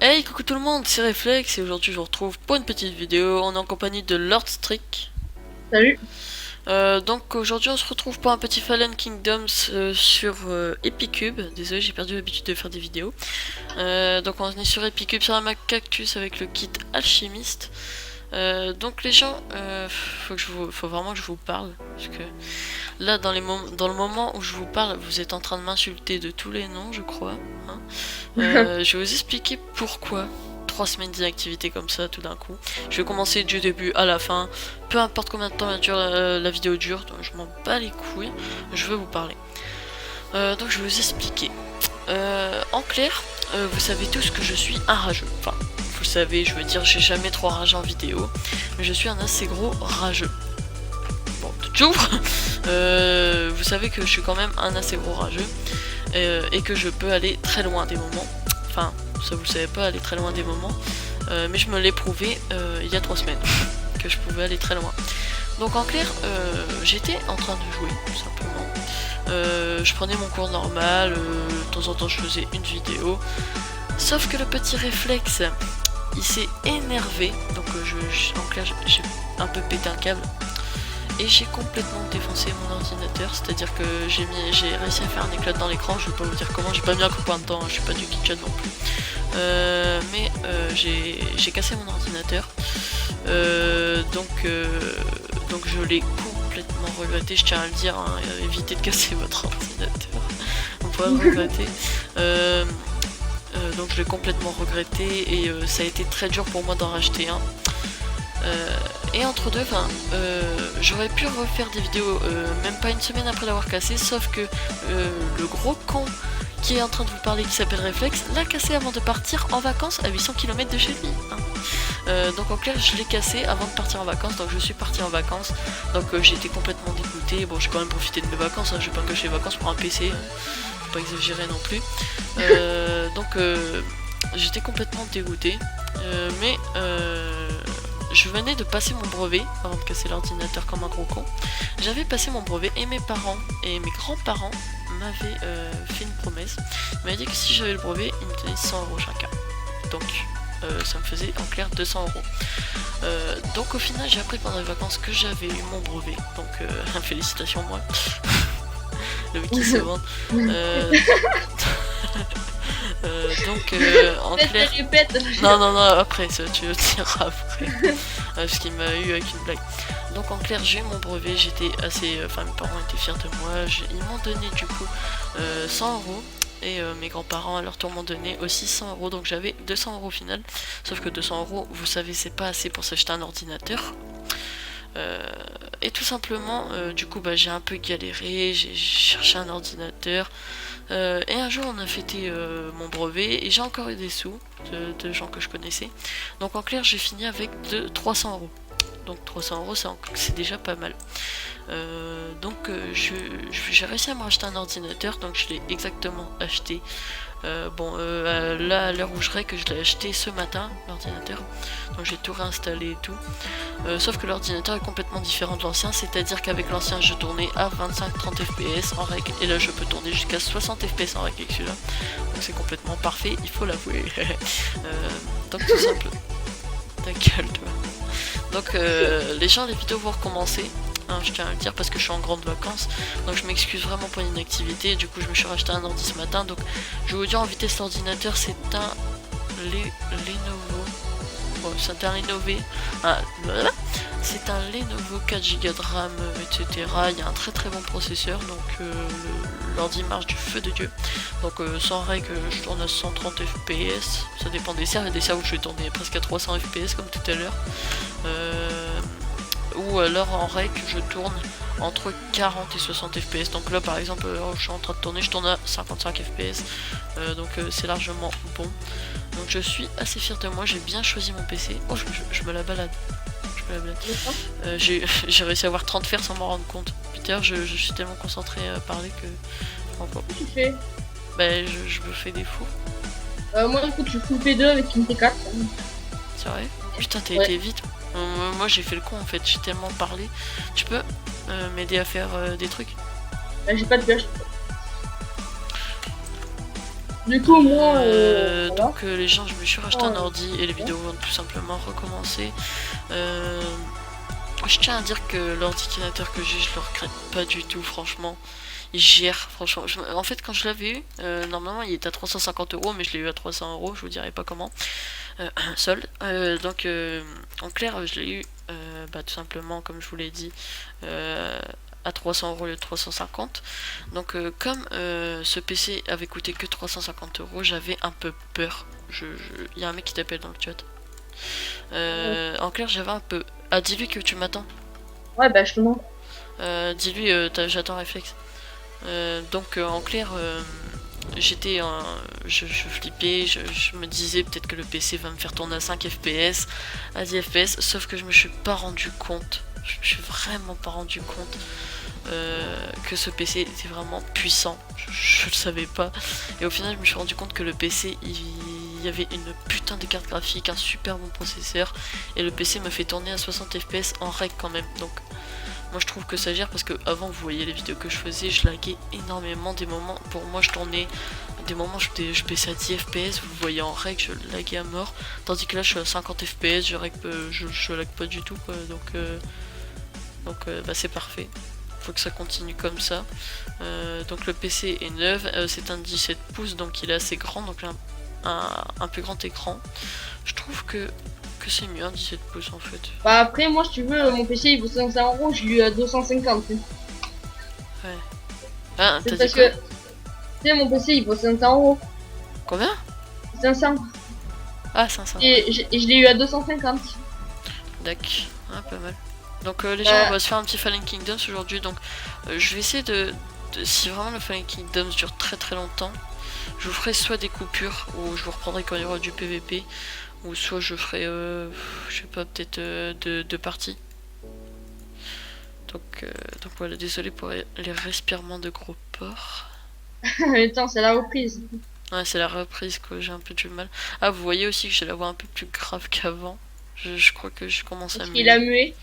Hey, coucou tout le monde, c'est Reflex et aujourd'hui je vous retrouve pour une petite vidéo. On est en compagnie de Lord Strick. Salut. Donc aujourd'hui on se retrouve pour un petit Fallen Kingdoms sur Epicube. Désolé, j'ai perdu l'habitude de faire des vidéos. Donc on est sur Epicube sur un Mac Cactus avec le kit alchimiste. Donc les gens, faut vraiment que je vous parle parce que là dans le moment où je vous parle, vous êtes en train de m'insulter de tous les noms, je crois. Hein. Je vais vous expliquer pourquoi 3 semaines d'inactivité comme ça tout d'un coup. Je vais commencer du début à la fin, peu importe combien de temps la vidéo dure, donc je m'en bats les couilles, je vais vous parler. Donc je vais vous expliquer. En clair, vous savez tous que je suis un rageux. Enfin, vous savez, je veux dire, j'ai jamais trop ragé en vidéo, mais je suis un assez gros rageux. Bon, j'ouvre. Vous savez que je suis quand même un assez gros rageux et que je peux aller très loin des moments. Enfin, ça vous le savez pas, aller très loin des moments, mais je me l'ai prouvé il y a 3 semaines que je pouvais aller très loin. Donc en clair, j'étais en train de jouer tout simplement. Je prenais mon cours normal, de temps en temps je faisais une vidéo. Sauf que le petit réflexe, il s'est énervé, donc en clair j'ai un peu pété un câble. Et j'ai complètement défoncé mon ordinateur, c'est-à-dire que j'ai réussi à faire un éclat dans l'écran, je vais pas vous dire comment, j'ai pas mis un copain dedans, je suis pas du kitchen non plus. Mais j'ai cassé mon ordinateur, donc je l'ai complètement regretté, je tiens à le dire, hein, évitez de casser votre ordinateur, on pourrait le regretter. Donc je l'ai complètement regretté et ça a été très dur pour moi d'en racheter un. Et entre deux, j'aurais pu refaire des vidéos même pas une semaine après l'avoir cassé, sauf que le gros con qui est en train de vous parler, qui s'appelle Reflex, l'a cassé avant de partir en vacances à 800 km de chez lui. Hein. Donc en clair, je l'ai cassé avant de partir en vacances, donc je suis parti en vacances, donc j'ai été complètement dégoûté. Bon, j'ai quand même profité de mes vacances, hein. Je vais pas gâcher les vacances pour un PC, faut pas exagérer non plus. J'étais complètement dégoûté, mais je venais de passer mon brevet avant de casser l'ordinateur comme un gros con. J'avais passé mon brevet et mes parents et mes grands-parents m'avaient fait une promesse. Ils m'avaient dit que si j'avais le brevet, ils me donnaient 100 € chacun. Donc ça me faisait en clair 200 €. Donc au final, j'ai appris pendant les vacances que j'avais eu mon brevet. Donc félicitations moi. Le mec qui se vante. En clair... Non, après, ça, tu le diras après. Parce qu'il m'a eu avec une blague. Donc en clair, j'ai eu mon brevet, j'étais assez... Enfin, mes parents étaient fiers de moi. Ils m'ont donné du coup 100 € et mes grands-parents à leur tour m'ont donné aussi 100 €, donc j'avais 200 € au final. Sauf que 200 €, vous savez, c'est pas assez pour s'acheter un ordinateur. Et tout simplement, du coup, j'ai un peu galéré, j'ai cherché un ordinateur. Et un jour, on a fêté mon brevet et j'ai encore eu des sous de gens que je connaissais. Donc en clair, j'ai fini avec 300 €. Donc 300 €, c'est déjà pas mal. J'ai réussi à me racheter un ordinateur, donc je l'ai exactement acheté. Là à l'heure où je l'ai acheté ce matin, l'ordinateur, donc j'ai tout réinstallé et tout, sauf que l'ordinateur est complètement différent de l'ancien, c'est-à-dire qu'avec l'ancien je tournais à 25-30 fps en règle, et là je peux tourner jusqu'à 60 fps en règle avec celui-là, donc c'est complètement parfait, il faut l'avouer. Donc tout simple, ta gueule toi. Donc les gens, les vidéos vont recommencer. Je tiens à le dire parce que je suis en grande vacances, donc je m'excuse vraiment pour l'inactivité. Du coup je me suis racheté un ordi ce matin, donc je vais vous dire en vitesse l'ordinateur, c'est un Lenovo, c'est un Lenovo, c'est un Lenovo 4 Go de RAM, etc. Il y a un très très bon processeur, donc l'ordi marche du feu de Dieu. Donc sans règle, je tourne à 130 fps, ça dépend des serveurs, il y a des serveurs où je vais tourner presque à 300 fps comme tout à l'heure. Ou alors en règle je tourne entre 40 et 60 fps, donc là par exemple je suis en train de tourner, je tourne à 55 fps, donc c'est largement bon, donc je suis assez fier de moi, j'ai bien choisi mon PC. Oh, je me la balade, j'ai réussi à avoir 30 fers sans m'en rendre compte. Putain, je suis tellement concentré à parler que Qu'est-ce que tu fais? Je me fais des fous. Moi écoute, je fous P2 avec une T4. C'est vrai? Putain, t'as Ouais. été vite. Moi j'ai fait le con en fait, j'ai tellement parlé. Tu peux m'aider à faire des trucs? J'ai pas de pioche. Du coup, moi, voilà. Donc les gens, je me suis racheté un ordi et les vidéos vont tout simplement recommencer. Je tiens à dire que l'ordinateur que j'ai, je le regrette pas du tout, franchement. Il gère, franchement. En fait, quand je l'avais eu, normalement il était à 350 euros, mais je l'ai eu à 300 euros, je vous dirai pas comment. Solde. Donc en clair, je l'ai eu tout simplement, comme je vous l'ai dit, à 300 euros au lieu de 350. Donc comme ce PC avait coûté que 350 euros, j'avais un peu peur. Il y a un mec qui t'appelle dans le chat. En clair, j'avais un peu... Ah, dis-lui que tu m'attends. Ouais, bah je te montre. Dis-lui, j'attends réflexe. Donc en clair, je flippais, je me disais peut-être que le PC va me faire tourner à 5 FPS, à 10 FPS, sauf que je me suis pas rendu compte, je me suis vraiment pas rendu compte que ce PC était vraiment puissant, je le savais pas, et au final je me suis rendu compte que le PC, il y avait une putain de carte graphique, un super bon processeur, et le PC me fait tourner à 60 FPS en règle quand même, donc... Moi je trouve que ça gère parce que avant vous voyez les vidéos que je faisais, je laguais énormément des moments. Pour moi je tournais des moments, je baissais à 10 FPS, vous voyez en règle, je laguais à mort. Tandis que là je suis à 50 FPS, je lag pas du tout quoi. Donc c'est parfait. Faut que ça continue comme ça. Donc le PC est neuf, c'est un 17 pouces donc il est assez grand, donc un plus grand écran. Je trouve que c'est mieux un 17 pouces en fait. Bah après, moi, si tu veux, mon PC il vaut 500 euros, je lui ai à 250. Ouais. Ah, C'est t'as parce dit quoi? que, tu sais, mon PC il vaut 500 euros. Combien? 500. Ah, 500. Et je l'ai eu à 250. D'accord, ah, pas mal. Donc les gens, on va se faire un petit Fallen Kingdoms aujourd'hui. Donc je vais essayer si vraiment le Fallen Kingdoms dure très très longtemps, je vous ferai soit des coupures, ou je vous reprendrai quand il y aura du PVP, ou soit je ferai, je sais pas, peut-être deux parties. Donc voilà, désolé pour les respirements de gros porc. Attends, c'est la reprise. Ouais, c'est la reprise quoi, j'ai un peu du mal. Ah, vous voyez aussi que j'ai la voix un peu plus grave qu'avant. Je crois que je commence à muer. Il a mué.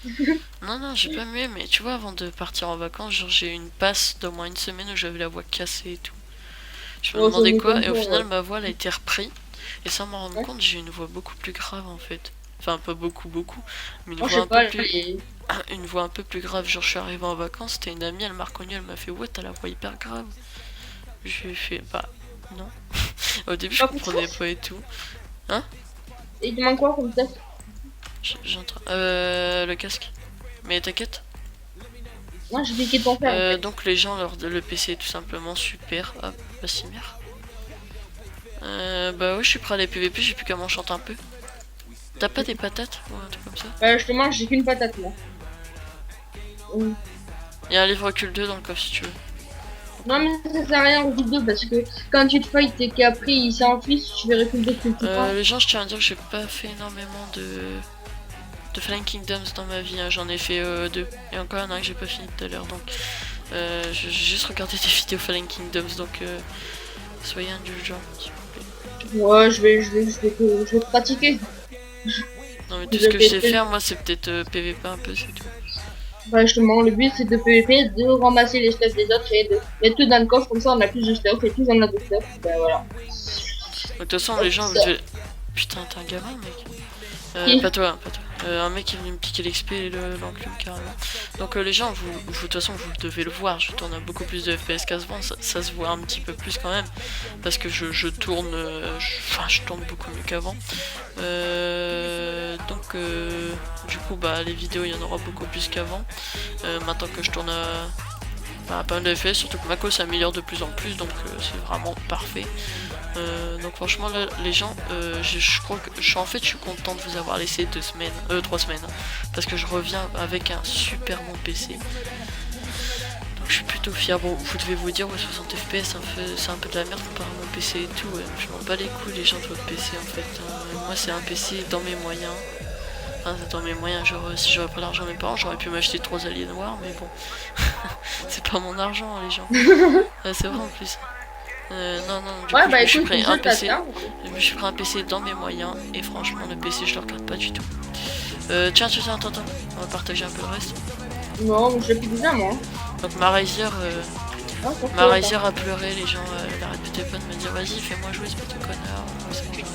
Non, j'ai pas mué, mais tu vois, avant de partir en vacances, genre j'ai eu une passe d'au moins une semaine où j'avais la voix cassée et tout. Je me demandais quoi, et au final, ma voix elle a été reprise. Et sans m'en rendre compte, j'ai une voix beaucoup plus grave en fait. Enfin, pas beaucoup, mais une voix un peu plus. Une voix un peu plus grave. Genre, je suis arrivé en vacances, c'était une amie, elle m'a reconnue, elle m'a fait ouais, t'as la voix hyper grave. Je lui ai fait bah non. Au début, je comprenais pas et tout. Hein? Et il te manque quoi comme ça? J'entends. Le casque. Mais t'inquiète. Moi, j'ai piqué ton fer. Donc, les gens, le PC est tout simplement super. Hop, bah, Simir. Bah, ouais, je suis prêt à les PVP, j'ai plus qu'à m'enchanter un peu. T'as pas des patates ou un truc comme ça? Justement, j'ai qu'une patate là. Il y a un livre recul 2 dans le coffre si tu veux. Non, mais ça sert à rien au recul 2 parce que quand tu te fight et qu'après il s'enfuit, si tu fais recul 2, tu le les gens, je tiens à dire que j'ai pas fait énormément de Fallen Kingdoms dans ma vie, hein. J'en ai fait 2. Et encore un que j'ai pas fini tout à l'heure, donc j'ai juste regardé des vidéos Fallen Kingdoms, donc soyez indulgents s'il vous plaît. Ouais, je vais pratiquer. Non mais tout ce que je sais faire moi c'est peut-être PVP un peu, c'est tout. Bah justement, le but c'est de PVP, de ramasser les stuff des autres et de mettre tout dans le coffre, comme ça on a plus de stuff et plus on a de stuff, bah voilà. De toute façon les gens vous devez... Putain t'es un gamin mec. Pas toi. Un mec qui est venu me piquer l'XP et l'enclume carrément. Donc les gens, de toute façon vous devez le voir, je tourne à beaucoup plus de FPS qu'avant, ça se voit un petit peu plus quand même. Parce que je tourne, je tourne beaucoup mieux qu'avant. Donc du coup bah les vidéos il y en aura beaucoup plus qu'avant. Maintenant que je tourne à pas mal de FPS, surtout que ma cause s'améliore de plus en plus, donc c'est vraiment parfait. Donc franchement là les gens je crois que je suis content de vous avoir laissé 3 semaines hein, parce que je reviens avec un super bon PC, donc je suis plutôt fier. Bon vous devez vous dire ouais 60 fps c'est un peu de la merde comparé à mon PC et tout, ouais. Je m'en bats les couilles les gens de votre PC en fait hein. Moi c'est un PC dans mes moyens, enfin dans mes moyens, genre si j'aurais pas l'argent de mes parents j'aurais pu m'acheter 3 alliés noirs, mais bon c'est pas mon argent hein, les gens. C'est vrai en plus. Non, du coup, je me suis pris un PC. Je me suis pris un PC dans mes moyens et franchement le PC je le regarde pas du tout. Tiens, attends, on va partager un peu le reste. Non, mais je l'ai plus déjà moi. Donc ma Razer a pleuré, les gens, elle arrête de arrêtait pas de me dire vas-y fais-moi jouer espèce de connard. Ouais, c'est bon,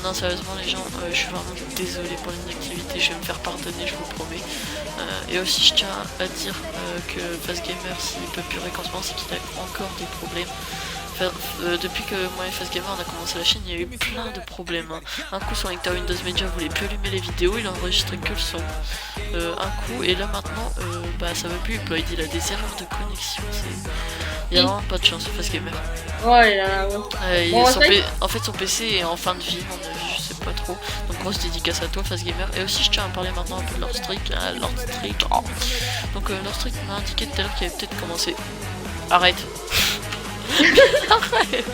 non sérieusement les gens, je suis vraiment désolé pour l'inactivité, je vais me faire pardonner, je vous promets. Et aussi je tiens à dire que FastGamer s'il peut plus réconcilier c'est qu'il a encore des problèmes. Enfin, depuis que moi et FastGamer on a commencé la chaîne, il y a eu plein de problèmes. Hein. Un coup son lecteur Windows Media voulait plus allumer les vidéos, il enregistrait que le son. Un coup, et là maintenant, bah ça va plus, il dit il a des erreurs de connexion, il y a vraiment pas de chance, FastGamer. Ouais, là, ouais. Bon, En fait son PC est en fin de vie, mon avis, je sais pas trop. Donc grosse dédicace à toi FastGamer. Et aussi je tiens à parler maintenant un peu de Lord Strict. Oh. Donc Lord Strict m'a indiqué tout à l'heure qu'il avait peut-être commencé. Arrête. Arrête.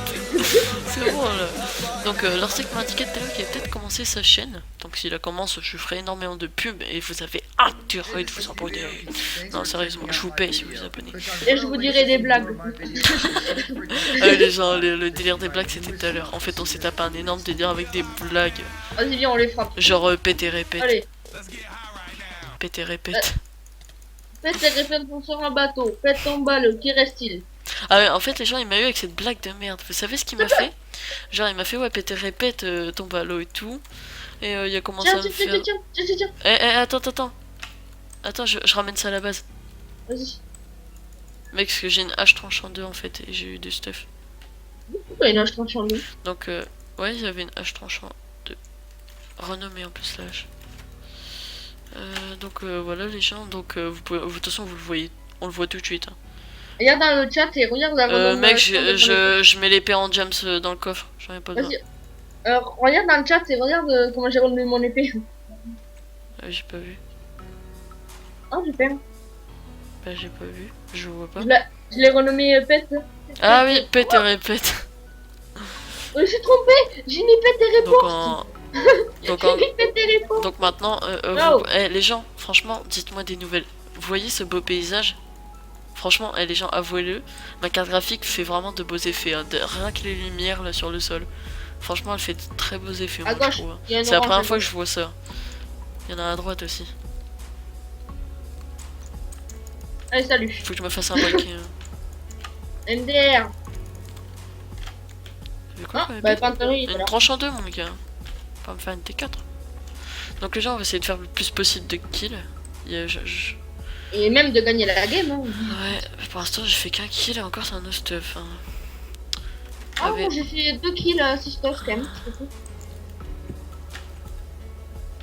C'est bon là. Donc Lord Strict m'a indiqué tout à l'heure qu'il avait peut-être commencé sa chaîne. Donc s'il la commence, je ferai énormément de pubs et vous avez intérêt de vous abonner. Non sérieusement, je vous paye si vous vous abonnez. Et je vous dirai des blagues. Les gens, le délire des blagues c'était tout à l'heure. En fait on s'est tapé un énorme délire avec des blagues. Vas-y viens on les frappe. Genre pète et répète. Allez. Pète et répète. Pète et répète sur un bateau. Pète ton balle, qui reste-t-il? Ah ouais, en fait les gens ils m'ont eu avec cette blague de merde. Vous savez ce qu'il m'a fait? Genre il m'a fait ouais pète et répète, tombe à l'eau et tout. Et il a commencé à me faire... Tiens. Attends. Attends, je ramène ça à la base. Vas-y. Mec, parce que j'ai une hache tranche en deux en fait et j'ai eu des stuff. Pourquoi une hache tranche en deux? Donc ouais, il y avait une hache tranche en deux. Renommée en plus la hache. Donc voilà les gens, donc vous pouvez, de toute façon vous le voyez, on le voit tout de suite. Hein. Regarde dans le chat et regarde la mec, je mets l'épée en jams dans le coffre, j'en ai pas besoin. Regarde dans le chat et regarde comment j'ai relevé mon épée. J'ai pas vu. Ah, j'ai fait. Bah j'ai pas vu, je vois pas. Je l'ai renommé pète. Ah oui, pète et répète. Je suis trompé, j'ai mis pète et répète. Donc maintenant, les gens, franchement, dites-moi des nouvelles. Vous voyez ce beau paysage? Franchement, les gens, avouez-le, ma carte graphique fait vraiment de beaux effets. Hein, rien que les lumières là sur le sol. Franchement, elle fait de très beaux effets. Moi, je trouve. C'est la première fois que je vois ça. Il y en a à droite aussi. Allez, salut. Faut que je me fasse un break. MDR. Quoi, une tranche en deux, mon gars. Pas me faire une T4. Donc les gens, on va essayer de faire le plus possible de kills. Et même de gagner la game. Hein. Ouais, pour l'instant j'ai fait qu'un kill et encore c'est un no stuff. Hein. Ah bon, j'ai fait 2 kills à 6 stuff quand même.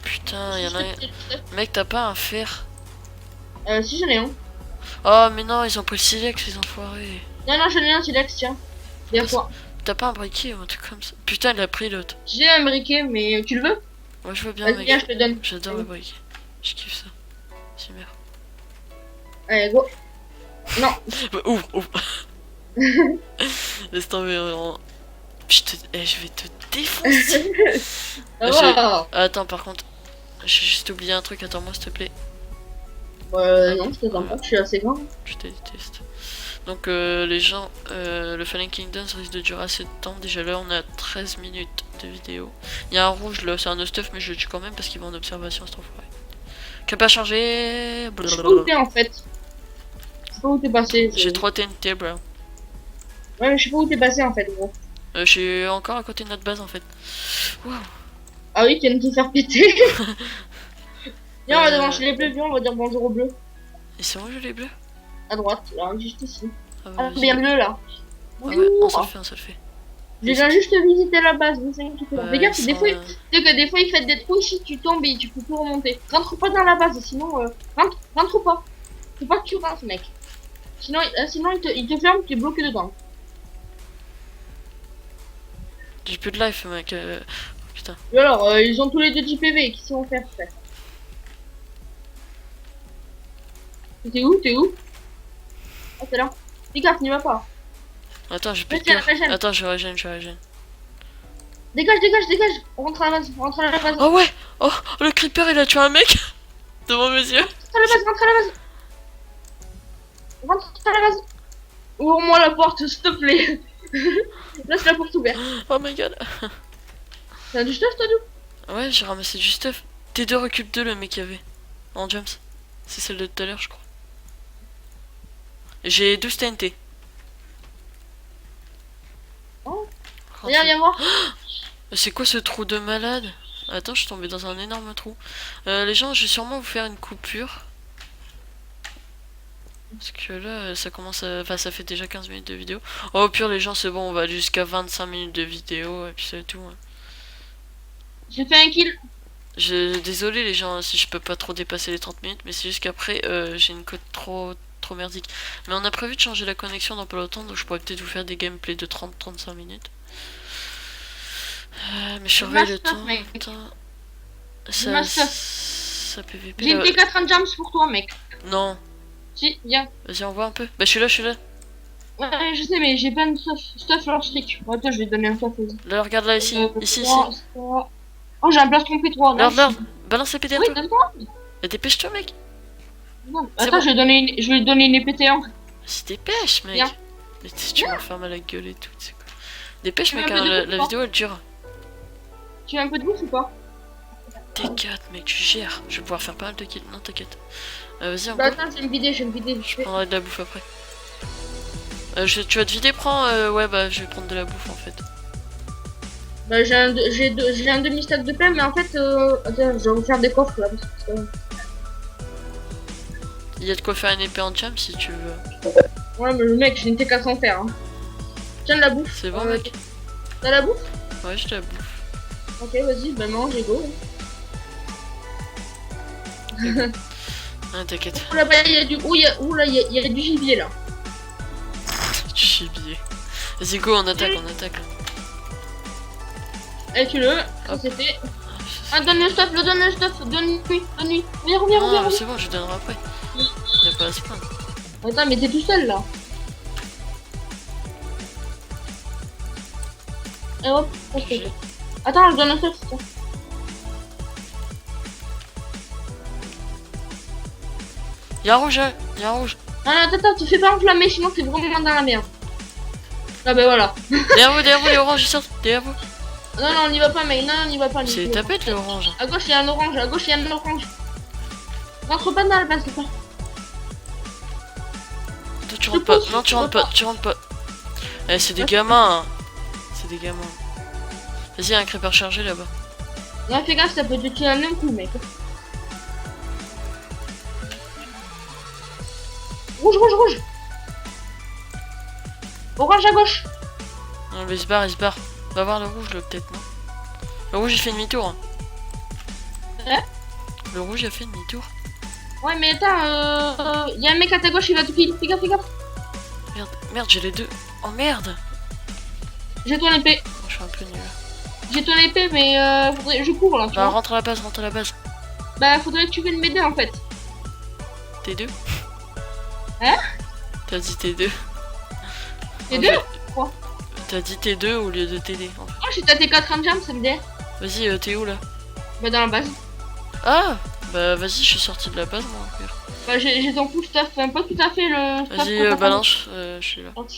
Putain, y'en a un. Mec, t'as pas un fer? Si j'en ai un. Oh mais non, ils ont pris le silex, les enfoirés. Non, j'en ai un silex, tiens. T'as pas un briquet ou un truc comme ça? Putain, il a pris l'autre. J'ai un briquet, mais tu le veux? Ouais, je veux bien, mec. Viens, je te donne. J'adore le briquet. Je kiffe ça. C'est merde. Allez, go. Non. Ouf. Laisse tomber. Je vais te défoncer. Attends, par contre, j'ai juste oublié un truc. Attends-moi, s'il te plaît. Non, je te sens pas. Je suis assez grand. Je te déteste. Donc, les gens, le Fallen Kingdoms risque de durer assez de temps. Déjà là, on est à 13 minutes de vidéo. Il y a un rouge là, c'est un no stuff, mais je le tue quand même parce qu'il va en observation, cet enfoiré. Qui a pas chargé. Je sais pas où t'es en fait. Je sais pas où t'es passé. J'ai 3 TNT, bro. Ouais, mais je sais pas où t'es passé en fait, gros. Je suis encore à côté de notre base en fait. Wow. Ah oui, tu viens de te faire péter. Viens, on va devancer les bleus, viens, on va dire bonjour aux bleus. Et c'est où les bleus? À droite, là, juste ici. Ah, bien bleu là. Ah ouais, on se le fait, on se le fait. Je viens juste visiter la base, vous savez tout faire. Regarde, des fois, des fois il fait des trous ici, tu tombes et tu peux plus remonter. Rentre pas dans la base, sinon rentre pas. Faut pas que tu rentres, mec. Sinon il te ferme, tu es bloqué dedans. J'ai plus de life, mec. Putain. Et alors, ils ont tous les deux 10 PV, qui vont faire, frère? T'es où? Ah, c'est là. Fais gaffe, n'y va pas. Attends, j'ai plus de cœur. Attends, je régène. Dégage. On rentre à la base. Oh ouais. Oh, le creeper, il a tué un mec. Devant mes yeux. Rentre à la base. Ouvre-moi la porte, s'il te plaît. Laisse la porte ouverte. Oh my god. T'as du stuff, toi, d'où? Ouais, j'ai ramassé du stuff. T2 recule 2, le mec qu'il y avait. En jumps. C'est celle de tout à l'heure, je crois. J'ai 12 TNT. Regarde, viens voir. C'est quoi ce trou de malade? Attends, je suis tombé dans un énorme trou. Les gens, je vais sûrement vous faire une coupure. Parce que là, ça commence à... Enfin, ça fait déjà 15 minutes de vidéo. Oh, au pire, les gens, c'est bon, on va aller jusqu'à 25 minutes de vidéo, et puis c'est tout. Hein. J'ai fait un kill. Désolé, les gens, si je peux pas trop dépasser les 30 minutes, mais c'est juste qu'après, j'ai une cote trop merdique. Mais on a prévu de changer la connexion dans pas longtemps, donc je pourrais peut-être vous faire des gameplays de 30-35 minutes. Mais je surveille le temps. Ça PVP. J'ai une T4 en jams pour toi, mec. Non. Si, viens. Vas-y, on voit un peu. Bah, je suis là. Ouais, je sais, mais j'ai plein de stuff leur strict. Bon, attends, je vais te donner un stuff. Là, regarde là, ici. Ici. Oh, j'ai un blast trompé 3. Regarde. Balance les PT à Oui, toi. donne-moi. Mais dépêche-toi, mec. Non, attends, bon. Je vais lui donner une épée T1. C'est dépêche, mec. Viens. Mais tu vas faire mal à la gueule et tout. Quoi. Dépêche, mec, hein, la vidéo elle dure. Tu as un peu de bouffe ou pas? T4, mec, tu gères. Je vais pouvoir faire pas mal de kills. Non, t'inquiète. Vas-y, on Bah, attends, je vais me vider. Je prendrai de la bouffe après. Tu vas te vider, prends. Ouais, bah, je vais prendre de la bouffe en fait. Bah, j'ai un demi-stack de pain, mais en fait, attends, je vais vous faire des coffres là. Parce que... Il y a de quoi faire une épée en jam si tu veux. Ouais, mais le mec, j'ai une T4 sans faire. Hein. Tiens de la bouffe. C'est bon, mec. T'as la bouffe? Ouais, j'ai de la bouffe. Ok, vas-y, bah mange et go. Ah, t'inquiète. Ouh là, il y a du. Oula, il y a du gibier là. Du gibier. Vas-y, go, on attaque. Eh, tu le. Ça c'est fait. Ah, donne le stuff. Donne-lui. Viens. C'est bon, je donnerai après. Y'a pas à se plaindre. Attends, mais t'es tout seul là. Et hop, attends, je donne un stuff. Y'a un rouge. Non, attends, tu fais pas enflammer, sinon t'es vraiment dans la merde. Ah, bah voilà. Derrière vous, les oranges, ils sortent. Derrière vous. Non, on n'y va pas, mec. Non, on n'y va pas. C'est tapette, les oranges. À gauche, il y a un orange. Rentre pas dans la base, c'est ça. Toi, tu rentres pas. Non, tu rentres pas. Eh, c'est des gamins. Vas-y, y'a un creeper chargé là-bas. Non, fais gaffe, ça peut te tuer en un coup, mec. Rouge. Orange à gauche. Non, mais il se barre. Va voir le rouge, là, peut-être, non? Le rouge, il fait demi-tour. Hein? Le rouge, il a fait demi-tour. Ouais, mais attends, y a un mec à ta gauche, il va te piler. Fais gaffe. Merde, j'ai les deux. Oh merde! J'ai ton épée. Oh, je suis un peu nul. J'ai ton épée, mais je cours là. Tu vois. Rentre à la base. Bah, faudrait que tu viennes m'aider en fait. T2? Hein? T'as dit T2. T2? Quoi? T'as dit T2 au lieu de TD en fait. Oh, j'ai ta T4 en jam, ça me dit. Vas-y, t'es où là? Bah, dans la base. Ah! Bah, vas-y, je suis sorti de la base moi. Bah, j'ai ton full stuff, un peu tout à fait le. Vas-y, balance, je suis là. Donc,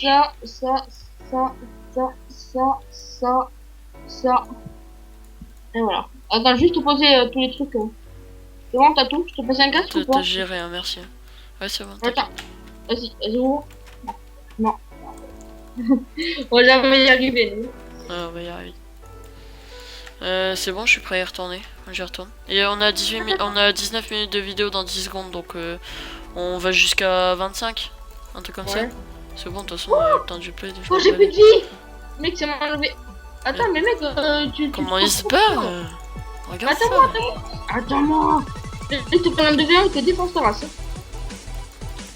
ça. Et voilà. Attends, juste te poser tous les trucs. C'est bon, t'as tout? Je te passe un casque ou pas? T'as géré, hein, merci. Ouais, c'est bon. Attends. Vas-y, ouvre. Non. On va jamais y arriver, nous. Ouais, on va y arriver. C'est bon, je suis prêt à y retourner. J'y retourne. Et on a 19 minutes de vidéo dans 10 secondes, donc on va jusqu'à 25. Un truc comme ça. C'est bon, de toute façon, le temps du play. Oh, j'ai plus de vie! Mec, ça m'a enlevé. Attends, mais mec, comment il se barre? Regarde ça. Attends-moi! Il te prend un 2v1, il te défonce ta race.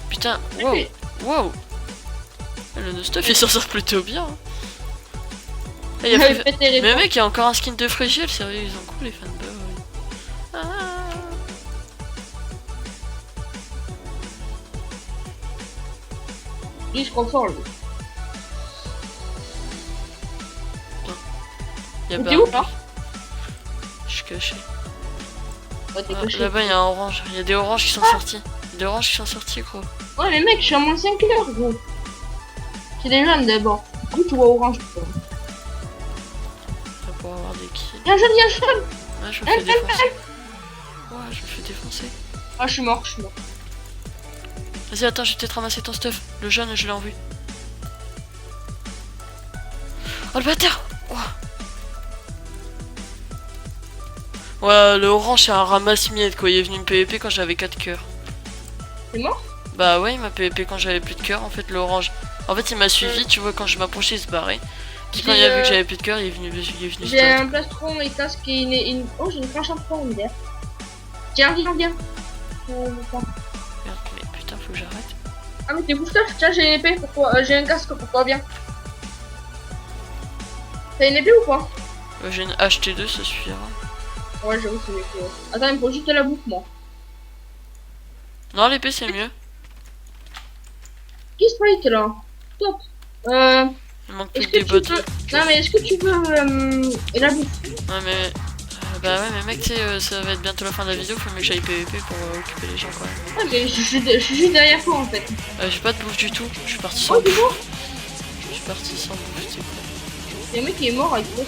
Putain, wow! Le stuff il s'en sort plutôt bien. Mais mec, il y a encore un skin de Frégiel, sérieux, ils ont cool les fanboys. Lui, je contrôle. T'es où là? Je suis caché. Là-bas, il y a un orange. Il y a des oranges qui sont sortis. Des oranges qui sont sortis, gros. Ouais, mais mec, je suis à moins 5 heures, gros. C'est des jeunes d'abord. D'où tu vois orange? Ça pour avoir des kills. Y'a un jeune! Ouais, je me fais défoncer. Ouais, je me fais défoncer. Ah, je suis mort. Vas-y, attends, je vais peut-être ramasser ton stuff. Le jeune, je l'ai en vue. Oh le bâtard! Ouais, le orange c'est un ramasse-miettes quoi, il est venu me PVP quand j'avais 4 cœurs. C'est mort? Bah ouais, il m'a PVP quand j'avais plus de cœur en fait, l'orange. En fait, il m'a suivi, tu vois, quand je m'approchais, il se barrait. Puis quand il a vu que j'avais plus de cœur, il est venu J'ai un plastron et casque et Oh, j'ai une planche à fond, derrière. Tiens, viens. Merde, mais putain, faut que j'arrête. Ah, mais t'es booster, tiens, j'ai une épée, pourquoi j'ai un casque, pourquoi viens. T'as une épée ou quoi? J'ai une HT2, ça suffira. Ouais, j'avoue, c'est l'épée. Attends, il me faut juste la bouffe, moi. Non, l'épée c'est mieux. Qui sprite là? Top. Il manque plus que des bottes. Non, mais est-ce que tu veux la bouffe? Ouais, mais. Bah ouais, mais mec, tu sais, ça va être bientôt la fin de la vidéo, faut mieux que j'aille PVP pour occuper les gens quand même. Ouais, mais je suis juste derrière toi en fait. J'ai pas de bouffe du tout, je suis parti sans Oh, t'es bouffe. mort? Je suis parti sans bouffe, tu sais quoi. Il y a un mec qui est mort avec toi.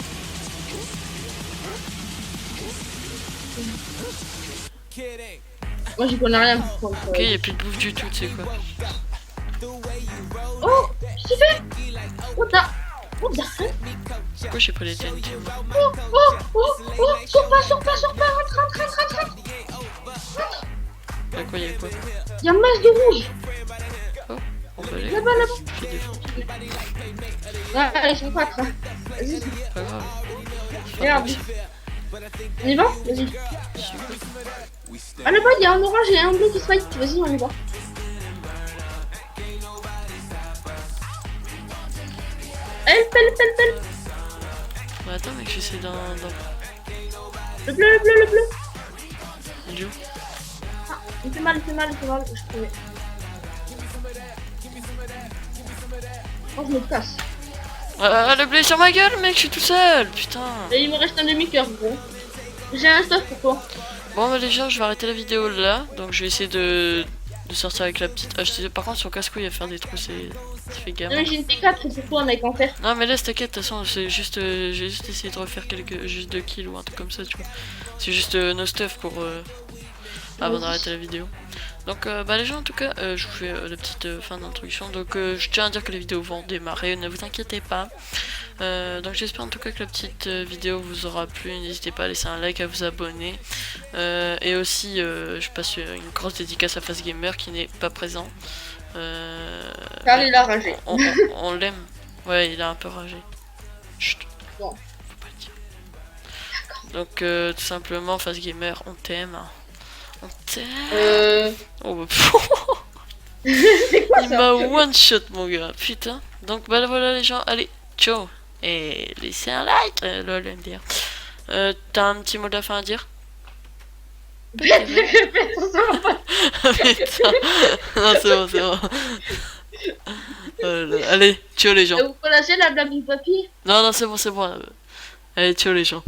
Moi j'y connais rien pour contre. Ok, y'a plus de bouffe du tout, tu sais quoi. Oh, qu'est-ce que tu fais? What the? Pourquoi j'ai pris les TNT? Sors pas, rentre. Y'a quoi, y'a quoi? Il y a un masque de rouge. Oh, on peut aller. Là-bas. J'ai des fous. Ouais, ils sont 4. Vas-y, C'est pas grave. regarde. On y va? Vas-y. Ah là-bas, il y a un orange et un bleu qui se fight. Vas-y, on y va. Help. Bah attends, mec, j'essaie d'un. Le bleu. Il est où? Ah, il fait mal. Je peux... Oh, je me casse. Ah, le blé est sur ma gueule, mec, je suis tout seul, putain. Et il me reste un demi-cœur, gros. J'ai un stuff pour toi. Bon, bah les gens, je vais arrêter la vidéo là. Donc, je vais essayer de sortir avec la petite HT2. Par contre, sur casse-couille à faire des trous, ça fait gamin. Non, mais j'ai une T4, c'est pour toi, mec, en fer. Non, mais laisse, t'inquiète, de toute façon, c'est juste. J'ai juste essayé de refaire juste 2 kills ou un truc comme ça, tu vois. C'est juste no stuff pour. Avant d'arrêter la vidéo. Donc bah les gens en tout cas je vous fais la petite fin d'introduction. Donc je tiens à dire que les vidéos vont démarrer, ne vous inquiétez pas. Donc j'espère en tout cas que la petite vidéo vous aura plu. N'hésitez pas à laisser un like, à vous abonner. Et aussi je passe une grosse dédicace à Fast Gamer qui n'est pas présent. Car il a ragé. On l'aime. Ouais, il a un peu ragé. Chut. Bon. Faut pas le dire. Donc tout simplement Fast Gamer, on t'aime. On t'aime. Oh bah C'est quoi il ça? m'a one shot mon gars, putain. Donc bah voilà les gens, allez, ciao. Et laissez un like, lol MDR. T'as un petit mot de la fin à dire? Répète, Putain. Non c'est bon. Allez, ciao les gens. vous connaissez la blague du papier? Non c'est bon. Allez, ciao les gens.